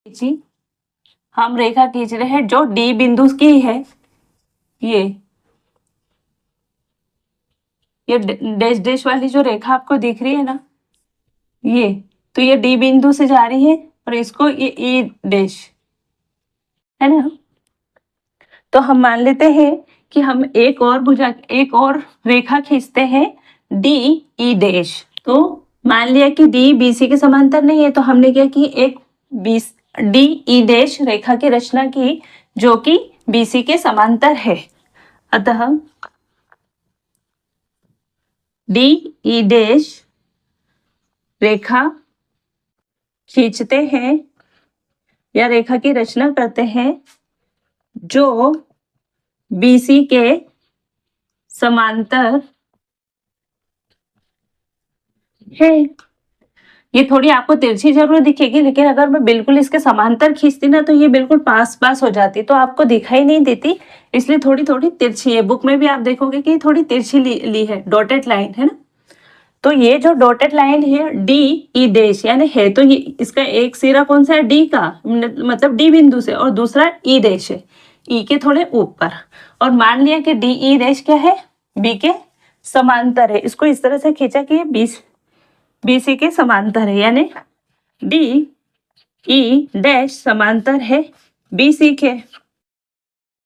जी हम रेखा खींच रहे हैं जो डी बिंदु की है। ये डैश डैश वाली जो रेखा आपको दिख रही है ना, ये तो ये डी बिंदु से जा रही है और इसको ये ई डैश है ना। तो हम मान लेते हैं कि हम एक और रेखा खींचते हैं डी ई डैश। तो मान लिया कि डी बीसी के समांतर नहीं है, तो हमने क्या कि एक डी ई डैश रेखा की रचना की जो कि बीसी के समांतर है। अतः डी ई डैश रेखा खींचते हैं या रेखा की रचना करते हैं जो बीसी के समांतर है। ये थोड़ी आपको तिरछी जरूर दिखेगी, लेकिन अगर मैं बिल्कुल इसके समांतर खींचती ना तो ये बिल्कुल पास पास हो जाती, तो आपको दिखाई नहीं देती, इसलिए थोड़ी थोड़ी तिरछी है। बुक में भी आप देखोगे कि थोड़ी तिरछी ली है, डॉटेड लाइन है ना। तो ये जो डॉटेड लाइन है डी ई डैश यानी है, तो ये इसका एक सिरा कौन सा है, डी का, मतलब डी बिंदु से, और दूसरा ई डैश है, ई के थोड़े ऊपर। और मान लिया कि डी ई डैश क्या है, बी के समांतर है। इसको इस तरह से खींचा कि बीसी के समांतर है, यानी डी ई डैश समांतर है बीसी के।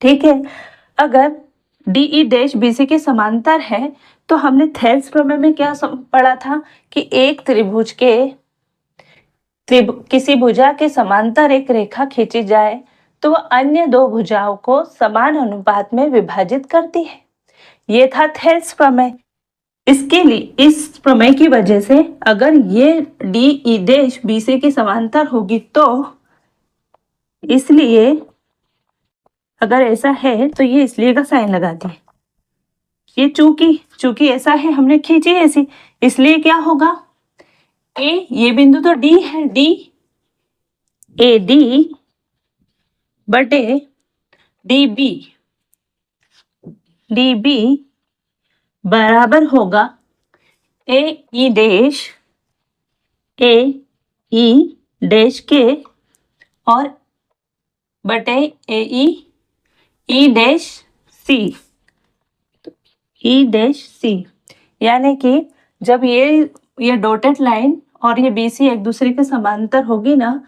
ठीक है, अगर डी ई डैश बीसी के समांतर है तो हमने थेल्स प्रमेय में क्या पढ़ा था कि एक त्रिभुज के किसी भुजा के समांतर एक रेखा खींची जाए तो वह अन्य दो भुजाओं को समान अनुपात में विभाजित करती है। ये था थेल्स प्रमेय। इसके लिए इस प्रमेय की वजह से अगर ये डी ई डैश बीसी के समांतर होगी, तो इसलिए अगर ऐसा है तो ये इसलिए का साइन लगा दिए। ये चूंकि ऐसा है, हमने खींची ऐसी, इसलिए क्या होगा, ए, ये बिंदु तो डी है, डी ए डी बटे डी बी बराबर होगा ए ई डैश के और बटे ए ई डैश सी। यानी कि जब ये डॉटेड लाइन और ये बीसी एक दूसरे के समांतर होगी ना,